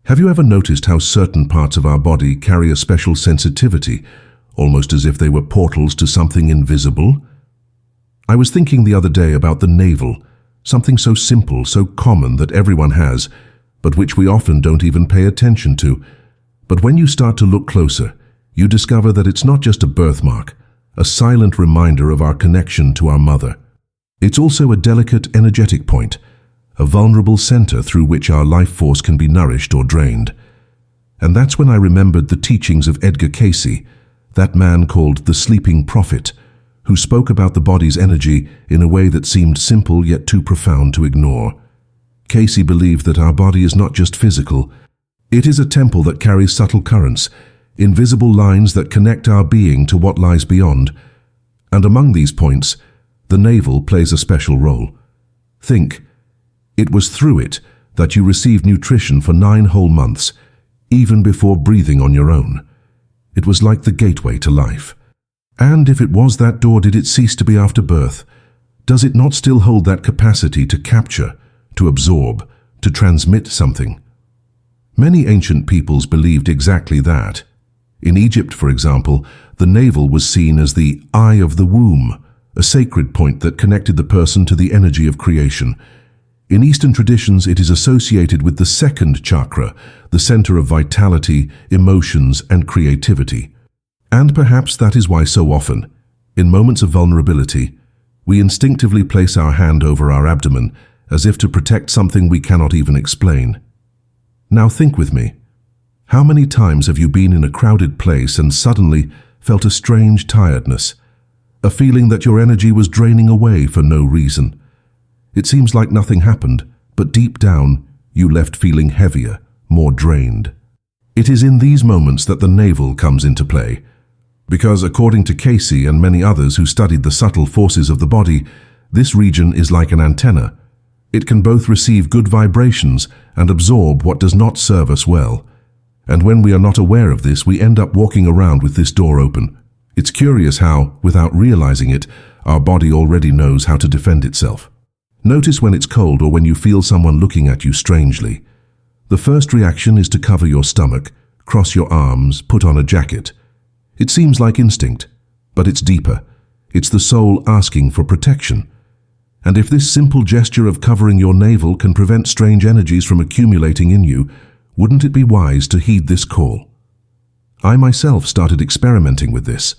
Have you ever noticed how certain parts of our body carry a special sensitivity, almost as if they were portals to something invisible? I was thinking the other day about the navel, something so simple, so common that everyone has, but which we often don't even pay attention to. But when you start to look closer, you discover that it's not just a birthmark, a silent reminder of our connection to our mother. It's also a delicate energetic point, a vulnerable center through which our life force can be nourished or drained. And that's when I remembered the teachings of Edgar Cayce, that man called the sleeping prophet, who spoke about the body's energy in a way that seemed simple yet too profound to ignore. Cayce believed that our body is not just physical. It is a temple that carries subtle currents, invisible lines that connect our being to what lies beyond. And among these points, the navel plays a special role. Think, it was through it that you received nutrition for 9 whole months, even before breathing on your own. It was like the gateway to life. And if it was that door, did it cease to be after birth? Does it not still hold that capacity to capture, to absorb, to transmit something? Many ancient peoples believed exactly that. In Egypt, for example, the navel was seen as the eye of the womb, a sacred point that connected the person to the energy of creation. In Eastern traditions, it is associated with the second chakra, the center of vitality, emotions, and creativity. And perhaps that is why so often, in moments of vulnerability, we instinctively place our hand over our abdomen as if to protect something we cannot even explain. Now think with me. How many times have you been in a crowded place and suddenly felt a strange tiredness, a feeling that your energy was draining away for no reason? It seems like nothing happened, but deep down, you left feeling heavier, more drained. It is in these moments that the navel comes into play. Because according to Cayce and many others who studied the subtle forces of the body, this region is like an antenna. It can both receive good vibrations and absorb what does not serve us well. And when we are not aware of this, we end up walking around with this door open. It's curious how, without realizing it, our body already knows how to defend itself. Notice when it's cold or when you feel someone looking at you strangely. The first reaction is to cover your stomach, cross your arms, put on a jacket. It seems like instinct, but it's deeper. It's the soul asking for protection. And if this simple gesture of covering your navel can prevent strange energies from accumulating in you, wouldn't it be wise to heed this call? I myself started experimenting with this.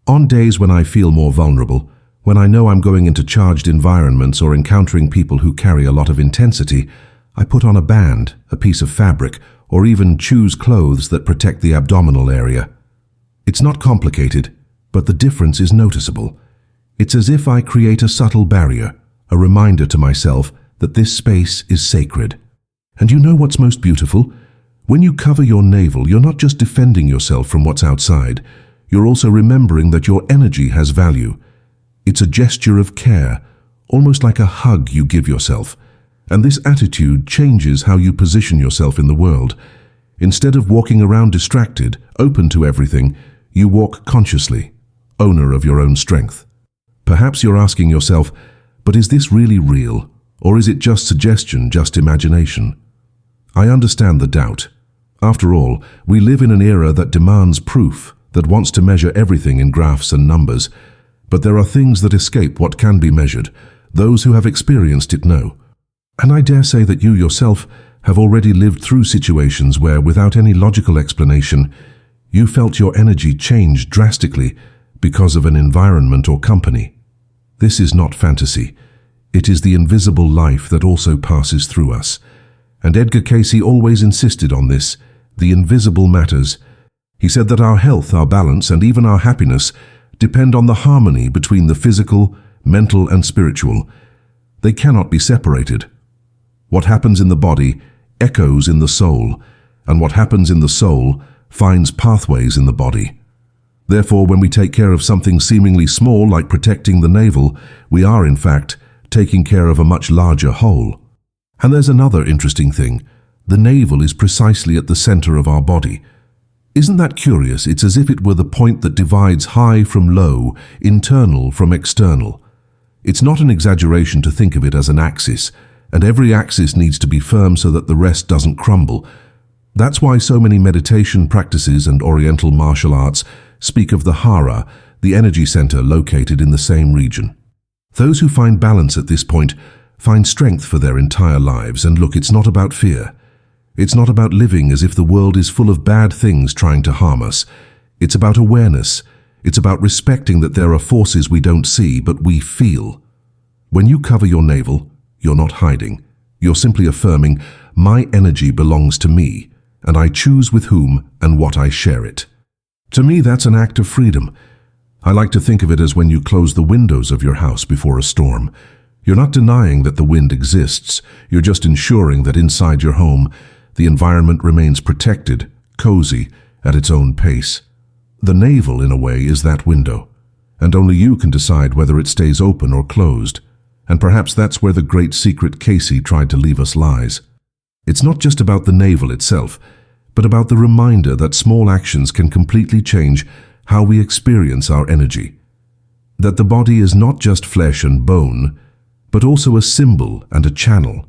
On days when I feel more vulnerable, when I know I'm going into charged environments or encountering people who carry a lot of intensity, I put on a band, a piece of fabric, or even choose clothes that protect the abdominal area. It's not complicated, but the difference is noticeable. It's as if I create a subtle barrier, a reminder to myself that this space is sacred. And you know what's most beautiful? When you cover your navel, you're not just defending yourself from what's outside, you're also remembering that your energy has value. It's a gesture of care, almost like a hug you give yourself. And this attitude changes how you position yourself in the world. Instead of walking around distracted, open to everything, you walk consciously, owner of your own strength. Perhaps you're asking yourself, but is this really real? Or is it just suggestion, just imagination? I understand the doubt. After all, we live in an era that demands proof, that wants to measure everything in graphs and numbers. But there are things that escape what can be measured. Those who have experienced it know. And I dare say that you yourself have already lived through situations where, without any logical explanation, you felt your energy change drastically because of an environment or company. This is not fantasy. It is the invisible life that also passes through us. And Edgar Cayce always insisted on this. The invisible matters. He said that our health, our balance, and even our happiness depend on the harmony between the physical, mental, and spiritual. They cannot be separated. What happens in the body echoes in the soul, and what happens in the soul finds pathways in the body. Therefore, when we take care of something seemingly small like protecting the navel, we are, in fact, taking care of a much larger whole. And there's another interesting thing. The navel is precisely at the center of our body. Isn't that curious? It's as if it were the point that divides high from low, internal from external. It's not an exaggeration to think of it as an axis, and every axis needs to be firm so that the rest doesn't crumble. That's why so many meditation practices and Oriental martial arts speak of the hara, the energy center located in the same region. Those who find balance at this point find strength for their entire lives. And look, it's not about fear. It's not about living as if the world is full of bad things trying to harm us. It's about awareness. It's about respecting that there are forces we don't see, but we feel. When you cover your navel, you're not hiding. You're simply affirming, my energy belongs to me, and I choose with whom and what I share it. To me, that's an act of freedom. I like to think of it as when you close the windows of your house before a storm. You're not denying that the wind exists. You're just ensuring that inside your home, the environment remains protected, cozy, at its own pace. The navel, in a way, is that window, and only you can decide whether it stays open or closed. And perhaps that's where the great secret Cayce tried to leave us lies. It's not just about the navel itself, but about the reminder that small actions can completely change how we experience our energy. That the body is not just flesh and bone, but also a symbol and a channel.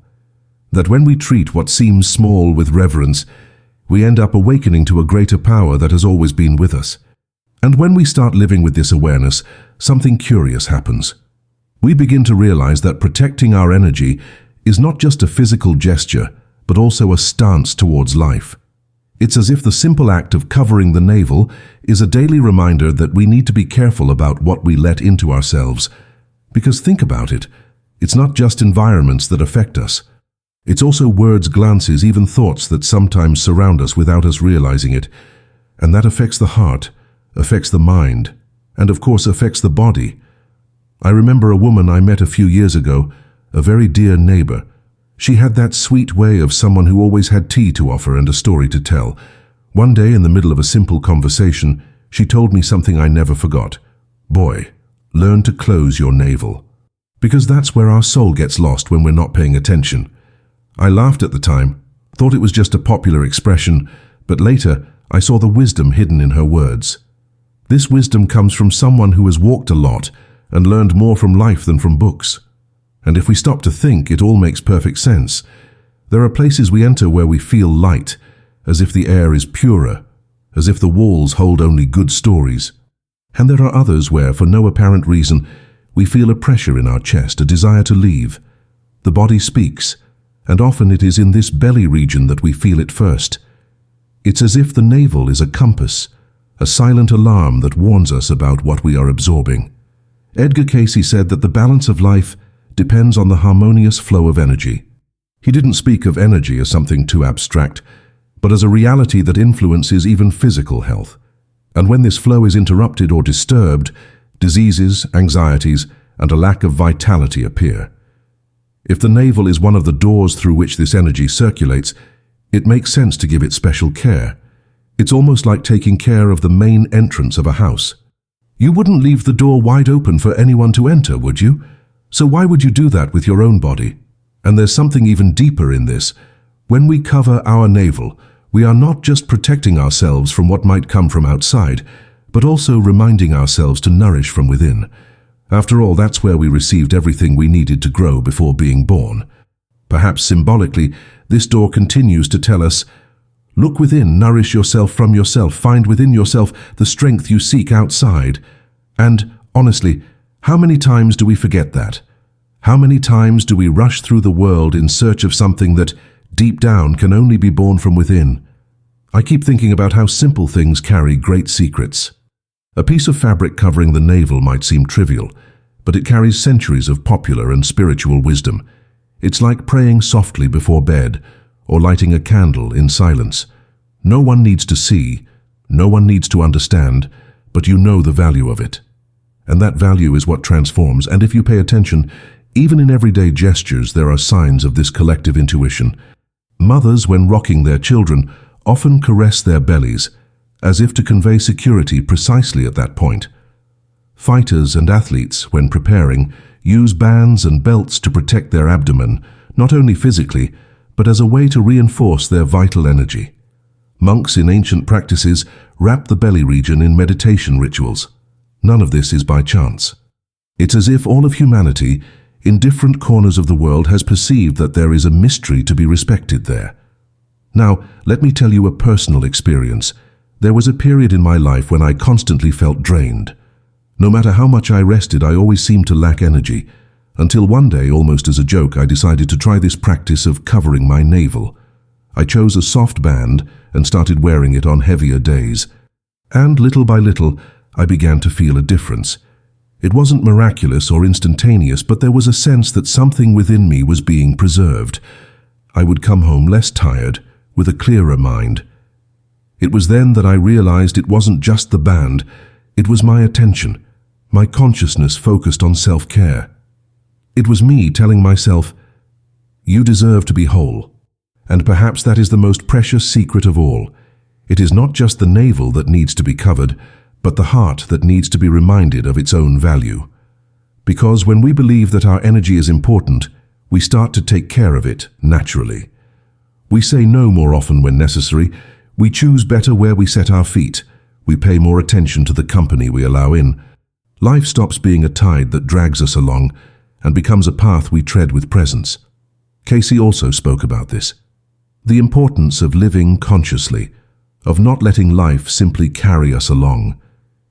That when we treat what seems small with reverence, we end up awakening to a greater power that has always been with us. And when we start living with this awareness, something curious happens. We begin to realize that protecting our energy is not just a physical gesture, but also a stance towards life. It's as if the simple act of covering the navel is a daily reminder that we need to be careful about what we let into ourselves. Because think about it, it's not just environments that affect us. It's also words, glances, even thoughts that sometimes surround us without us realizing it. And that affects the heart, affects the mind, and of course affects the body. I remember a woman I met a few years ago, a very dear neighbor. She had that sweet way of someone who always had tea to offer and a story to tell. One day, in the middle of a simple conversation, she told me something I never forgot. Boy, learn to close your navel. Because that's where our soul gets lost when we're not paying attention. I laughed at the time, thought it was just a popular expression, but later I saw the wisdom hidden in her words. This wisdom comes from someone who has walked a lot and learned more from life than from books. And if we stop to think, it all makes perfect sense. There are places we enter where we feel light, as if the air is purer, as if the walls hold only good stories. And there are others where, for no apparent reason, we feel a pressure in our chest, a desire to leave. The body speaks, and often it is in this belly region that we feel it first. It's as if the navel is a compass, a silent alarm that warns us about what we are absorbing. Edgar Cayce said that the balance of life depends on the harmonious flow of energy. He didn't speak of energy as something too abstract, but as a reality that influences even physical health. And when this flow is interrupted or disturbed, diseases, anxieties, and a lack of vitality appear. If the navel is one of the doors through which this energy circulates, it makes sense to give it special care. It's almost like taking care of the main entrance of a house. You wouldn't leave the door wide open for anyone to enter, would you? So why would you do that with your own body? And there's something even deeper in this. When we cover our navel, we are not just protecting ourselves from what might come from outside, but also reminding ourselves to nourish from within. After all, that's where we received everything we needed to grow before being born. Perhaps symbolically, this door continues to tell us, look within, nourish yourself from yourself, find within yourself the strength you seek outside. And, honestly, how many times do we forget that? How many times do we rush through the world in search of something that, deep down, can only be born from within? I keep thinking about how simple things carry great secrets. A piece of fabric covering the navel might seem trivial, but it carries centuries of popular and spiritual wisdom. It's like praying softly before bed, or lighting a candle in silence. No one needs to see, no one needs to understand, but you know the value of it. And that value is what transforms, and if you pay attention, even in everyday gestures there are signs of this collective intuition. Mothers, when rocking their children, often caress their bellies, as if to convey security precisely at that point. Fighters and athletes, when preparing, use bands and belts to protect their abdomen, not only physically, but as a way to reinforce their vital energy. Monks in ancient practices wrap the belly region in meditation rituals. None of this is by chance. It's as if all of humanity, in different corners of the world, has perceived that there is a mystery to be respected there. Now, let me tell you a personal experience. There was a period in my life when I constantly felt drained. No matter how much I rested, I always seemed to lack energy, until one day, almost as a joke, I decided to try this practice of covering my navel. I chose a soft band and started wearing it on heavier days. And little by little, I began to feel a difference. It wasn't miraculous or instantaneous, but there was a sense that something within me was being preserved. I would come home less tired, with a clearer mind. It was then that I realized it wasn't just the band, it was my attention, my consciousness focused on self-care. It was me telling myself, "You deserve to be whole." And perhaps that is the most precious secret of all. It is not just the navel that needs to be covered, but the heart that needs to be reminded of its own value. Because when we believe that our energy is important, we start to take care of it naturally. We say no more often when necessary. We choose better where we set our feet. We pay more attention to the company we allow in. Life stops being a tide that drags us along and becomes a path we tread with presence. Cayce also spoke about this. The importance of living consciously, of not letting life simply carry us along.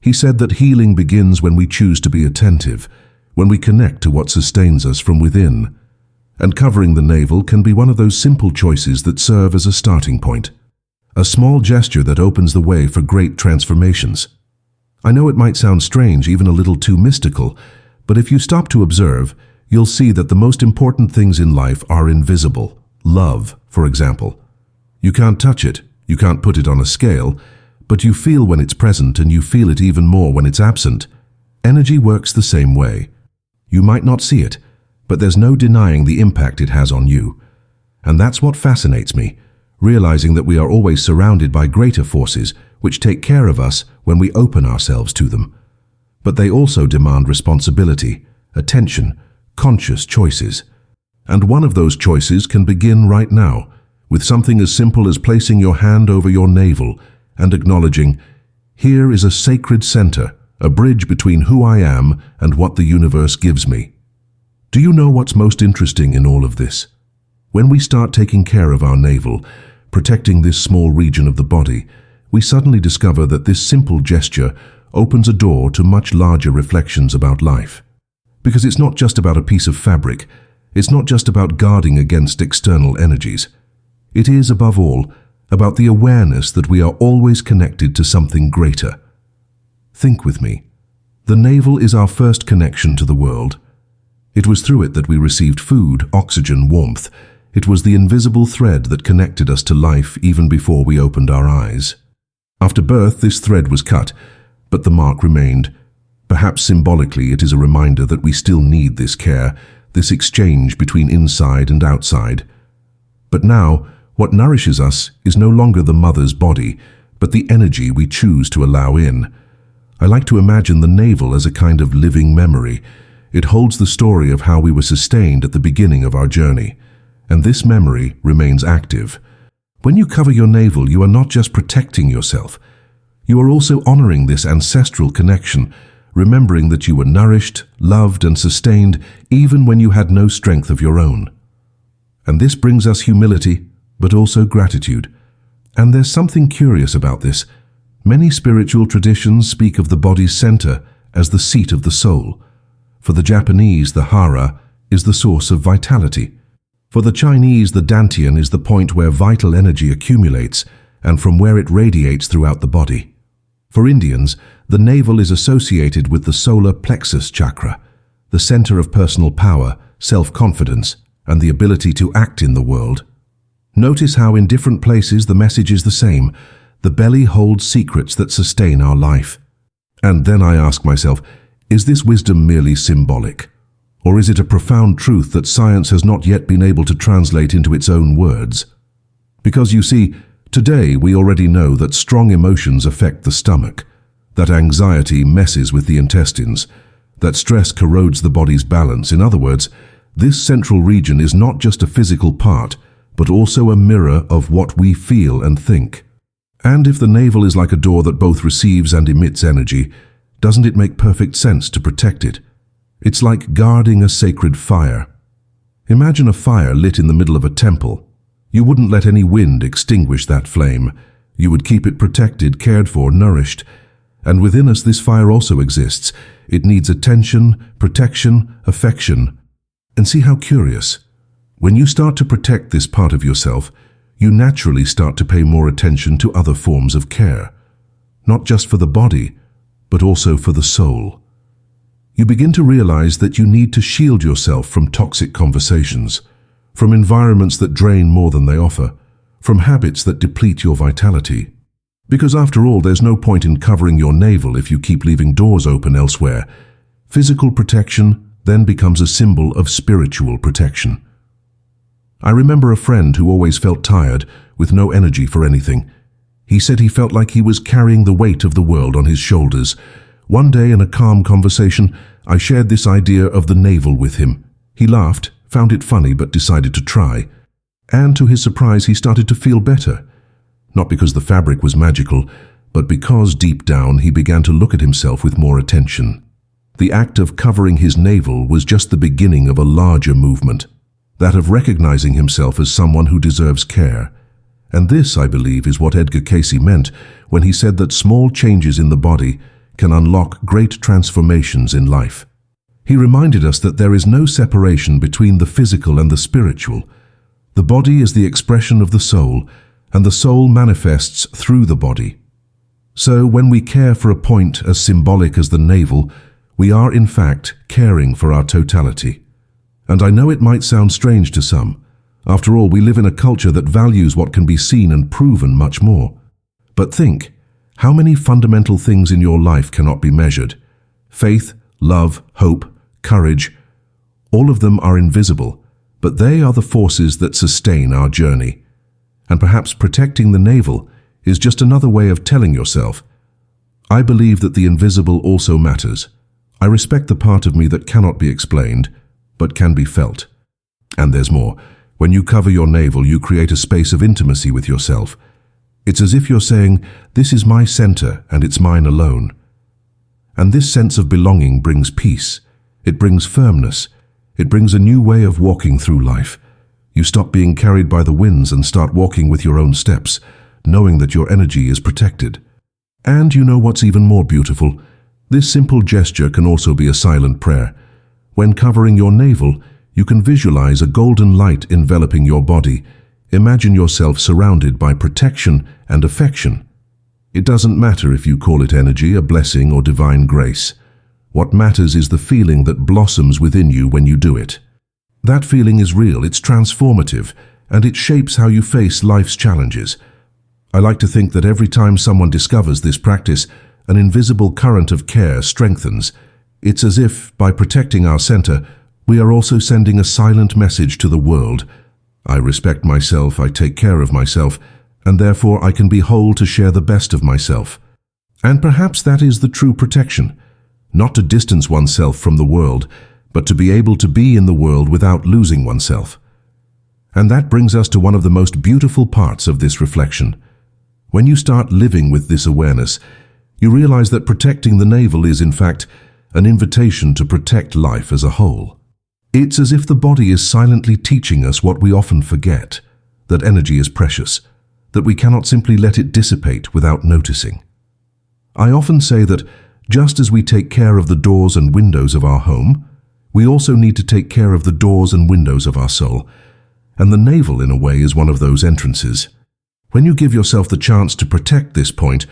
He said that healing begins when we choose to be attentive, when we connect to what sustains us from within. And covering the navel can be one of those simple choices that serve as a starting point. A small gesture that opens the way for great transformations. I know it might sound strange, even a little too mystical, but if you stop to observe, you'll see that the most important things in life are invisible. Love, for example. You can't touch it, you can't put it on a scale, but you feel when it's present and you feel it even more when it's absent. Energy works the same way. You might not see it, but there's no denying the impact it has on you. And that's what fascinates me, realizing that we are always surrounded by greater forces which take care of us when we open ourselves to them. But they also demand responsibility, attention, conscious choices. And one of those choices can begin right now, with something as simple as placing your hand over your navel and acknowledging, here is a sacred center, a bridge between who I am and what the universe gives me. Do you know what's most interesting in all of this? When we start taking care of our navel, protecting this small region of the body, we suddenly discover that this simple gesture opens a door to much larger reflections about life. Because it's not just about a piece of fabric, it's not just about guarding against external energies. It is, above all, about the awareness that we are always connected to something greater. Think with me. The navel is our first connection to the world. It was through it that we received food, oxygen, warmth. It was the invisible thread that connected us to life even before we opened our eyes. After birth, this thread was cut, but the mark remained. Perhaps symbolically, it is a reminder that we still need this care, this exchange between inside and outside. But now, what nourishes us is no longer the mother's body, but the energy we choose to allow in. I like to imagine the navel as a kind of living memory. It holds the story of how we were sustained at the beginning of our journey. And this memory remains active. When you cover your navel, you are not just protecting yourself. You are also honoring this ancestral connection, remembering that you were nourished, loved, and sustained even when you had no strength of your own. And this brings us humility, but also gratitude. And there's something curious about this. Many spiritual traditions speak of the body's center as the seat of the soul. For the Japanese, the hara is the source of vitality. For the Chinese, the dantian is the point where vital energy accumulates and from where it radiates throughout the body. For Indians, the navel is associated with the solar plexus chakra, the center of personal power, self-confidence, and the ability to act in the world. Notice how in different places the message is the same. The belly holds secrets that sustain our life. And then I ask myself, is this wisdom merely symbolic? Or is it a profound truth that science has not yet been able to translate into its own words? Because you see, today we already know that strong emotions affect the stomach, that anxiety messes with the intestines, that stress corrodes the body's balance. In other words, this central region is not just a physical part, but also a mirror of what we feel and think. And if the navel is like a door that both receives and emits energy, doesn't it make perfect sense to protect it? It's like guarding a sacred fire. Imagine a fire lit in the middle of a temple. You wouldn't let any wind extinguish that flame. You would keep it protected, cared for, nourished. And within us this fire also exists. It needs attention, protection, affection. And see how curious. When you start to protect this part of yourself, you naturally start to pay more attention to other forms of care. Not just for the body, but also for the soul. You begin to realize that you need to shield yourself from toxic conversations, from environments that drain more than they offer, from habits that deplete your vitality. Because after all, there's no point in covering your navel if you keep leaving doors open elsewhere. Physical protection then becomes a symbol of spiritual protection. I remember a friend who always felt tired, with no energy for anything. He said he felt like he was carrying the weight of the world on his shoulders. One day in a calm conversation, I shared this idea of the navel with him. He laughed, found it funny, but decided to try. And to his surprise, he started to feel better. Not because the fabric was magical, but because deep down he began to look at himself with more attention. The act of covering his navel was just the beginning of a larger movement, that of recognizing himself as someone who deserves care. And this, I believe, is what Edgar Cayce meant when he said that small changes in the body can unlock great transformations in life. He reminded us that there is no separation between the physical and the spiritual. The body is the expression of the soul, and the soul manifests through the body. So when we care for a point as symbolic as the navel, we are in fact caring for our totality. And I know it might sound strange to some. After all, we live in a culture that values what can be seen and proven much more. But think, how many fundamental things in your life cannot be measured? Faith, love, hope, courage, all of them are invisible, but they are the forces that sustain our journey. And perhaps protecting the navel is just another way of telling yourself, I believe that the invisible also matters. I respect the part of me that cannot be explained, but can be felt. And there's more. When you cover your navel, you create a space of intimacy with yourself. It's as if you're saying, this is my center and it's mine alone. And this sense of belonging brings peace. It brings firmness. It brings a new way of walking through life. You stop being carried by the winds and start walking with your own steps, knowing that your energy is protected. And you know what's even more beautiful? This simple gesture can also be a silent prayer. When covering your navel, you can visualize a golden light enveloping your body. Imagine yourself surrounded by protection and affection. It doesn't matter if you call it energy, a blessing, or divine grace. What matters is the feeling that blossoms within you when you do it. That feeling is real, it's transformative, and it shapes how you face life's challenges. I like to think that every time someone discovers this practice, an invisible current of care strengthens. It's as if, by protecting our center, we are also sending a silent message to the world. I respect myself, I take care of myself, and therefore I can be whole to share the best of myself. And perhaps that is the true protection. Not to distance oneself from the world, but to be able to be in the world without losing oneself. And that brings us to one of the most beautiful parts of this reflection. When you start living with this awareness, you realize that protecting the navel is, in fact, an invitation to protect life as a whole. It's as if the body is silently teaching us what we often forget, that energy is precious, that we cannot simply let it dissipate without noticing. I often say that just as we take care of the doors and windows of our home, we also need to take care of the doors and windows of our soul, and the navel, in a way, is one of those entrances. When you give yourself the chance to protect this point,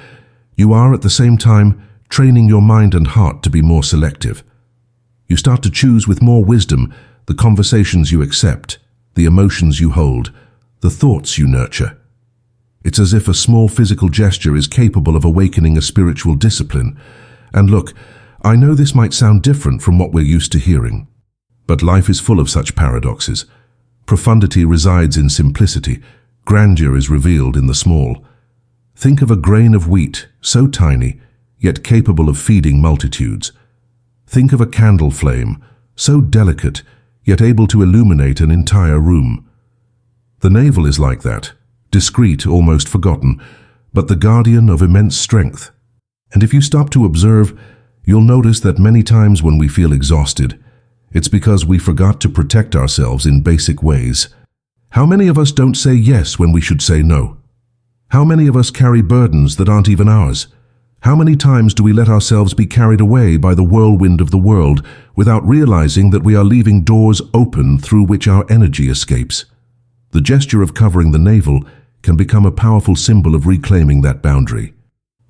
you are at the same time training your mind and heart to be more selective. You start to choose with more wisdom the conversations you accept, the emotions you hold, the thoughts you nurture. It's as if a small physical gesture is capable of awakening a spiritual discipline. And look, I know this might sound different from what we're used to hearing, but life is full of such paradoxes. Profundity resides in simplicity. Grandeur is revealed in the small. Think of a grain of wheat, so tiny, yet capable of feeding multitudes. Think of a candle flame, so delicate, yet able to illuminate an entire room. The navel is like that, discreet, almost forgotten, but the guardian of immense strength. And if you stop to observe, you'll notice that many times when we feel exhausted, it's because we forgot to protect ourselves in basic ways. How many of us don't say yes when we should say no? How many of us carry burdens that aren't even ours? How many times do we let ourselves be carried away by the whirlwind of the world without realizing that we are leaving doors open through which our energy escapes? The gesture of covering the navel can become a powerful symbol of reclaiming that boundary.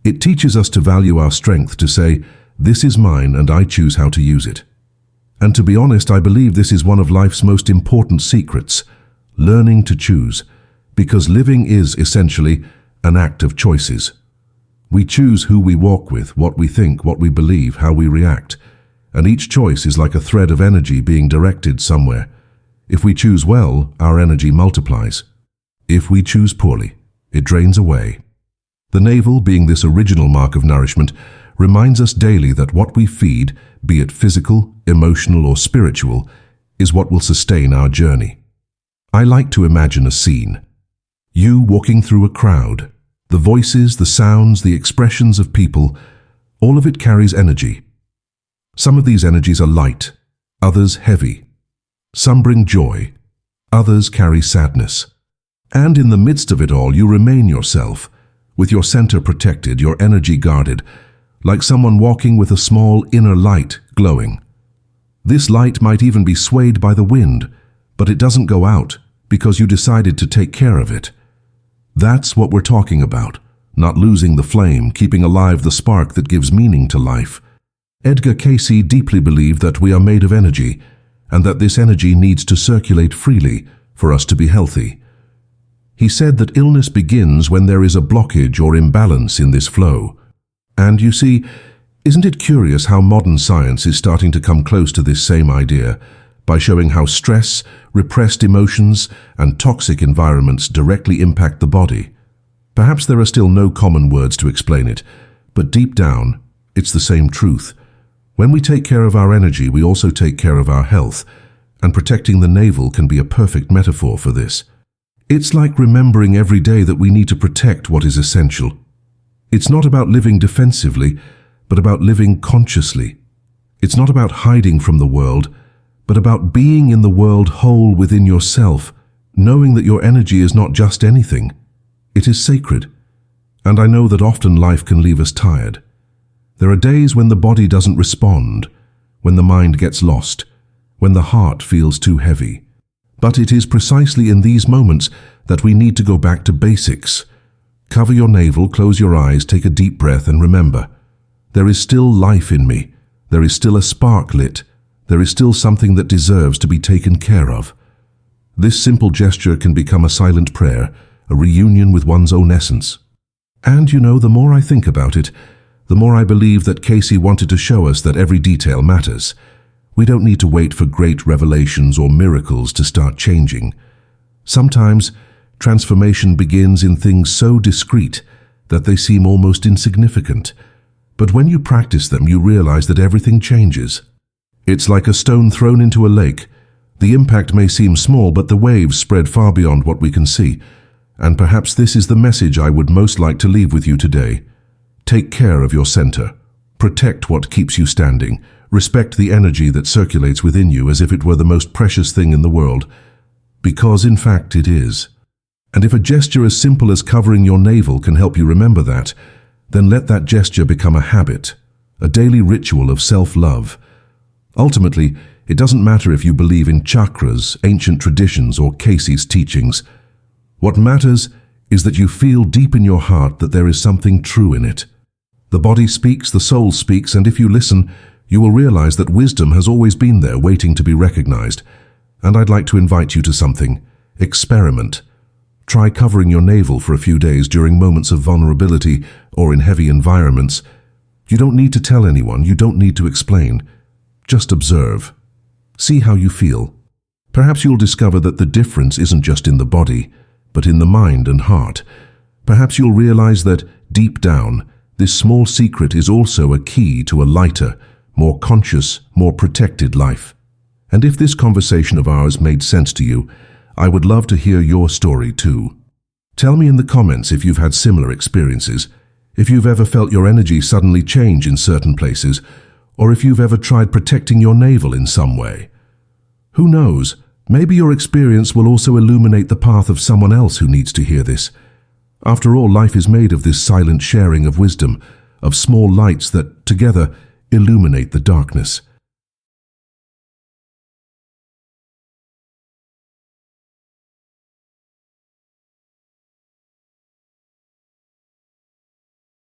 It teaches us to value our strength, to say, "This is mine and I choose how to use it." And to be honest, I believe this is one of life's most important secrets, learning to choose, because living is essentially an act of choices. We choose who we walk with, what we think, what we believe, how we react, and each choice is like a thread of energy being directed somewhere. If we choose well, our energy multiplies. If we choose poorly, it drains away. The navel, being this original mark of nourishment, reminds us daily that what we feed, be it physical, emotional, or spiritual, is what will sustain our journey. I like to imagine a scene. You walking through a crowd. The voices, the sounds, the expressions of people, all of it carries energy. Some of these energies are light, others heavy. Some bring joy, others carry sadness. And in the midst of it all, you remain yourself, with your center protected, your energy guarded, like someone walking with a small inner light glowing. This light might even be swayed by the wind, but it doesn't go out because you decided to take care of it. That's what we're talking about, not losing the flame, keeping alive the spark that gives meaning to life. Edgar Cayce deeply believed that we are made of energy, and that this energy needs to circulate freely for us to be healthy. He said that illness begins when there is a blockage or imbalance in this flow. And you see, isn't it curious how modern science is starting to come close to this same idea, by showing how stress, repressed emotions, and toxic environments directly impact the body? Perhaps there are still no common words to explain it, but deep down, it's the same truth. When we take care of our energy, we also take care of our health, and protecting the navel can be a perfect metaphor for this. It's like remembering every day that we need to protect what is essential. It's not about living defensively, but about living consciously. It's not about hiding from the world, but about being in the world whole within yourself, knowing that your energy is not just anything. It is sacred. And I know that often life can leave us tired. There are days when the body doesn't respond, when the mind gets lost, when the heart feels too heavy. But it is precisely in these moments that we need to go back to basics. Cover your navel, close your eyes, take a deep breath, and remember, there is still life in me. There is still a spark lit. There is still something that deserves to be taken care of. This simple gesture can become a silent prayer, a reunion with one's own essence. And you know, the more I think about it, the more I believe that Cayce wanted to show us that every detail matters. We don't need to wait for great revelations or miracles to start changing. Sometimes, transformation begins in things so discreet that they seem almost insignificant. But when you practice them, you realize that everything changes. It's like a stone thrown into a lake. The impact may seem small, but the waves spread far beyond what we can see. And perhaps this is the message I would most like to leave with you today. Take care of your center. Protect what keeps you standing. Respect the energy that circulates within you as if it were the most precious thing in the world. Because in fact it is. And if a gesture as simple as covering your navel can help you remember that, then let that gesture become a habit, a daily ritual of self-love. Ultimately, it doesn't matter if you believe in chakras, ancient traditions, or Cayce's teachings. What matters is that you feel deep in your heart that there is something true in it. The body speaks, the soul speaks, and if you listen, you will realize that wisdom has always been there waiting to be recognized. And I'd like to invite you to something. Experiment. Try covering your navel for a few days during moments of vulnerability or in heavy environments. You don't need to tell anyone, you don't need to explain. Just observe. See how you feel. Perhaps you'll discover that the difference isn't just in the body, but in the mind and heart. Perhaps you'll realize that, deep down, this small secret is also a key to a lighter, more conscious, more protected life. And if this conversation of ours made sense to you, I would love to hear your story too. Tell me in the comments if you've had similar experiences, if you've ever felt your energy suddenly change in certain places, or if you've ever tried protecting your navel in some way. Who knows, Maybe your experience will also illuminate the path of someone else who needs to hear this. After all, life is made of this silent sharing of wisdom, of small lights that, together, illuminate the darkness.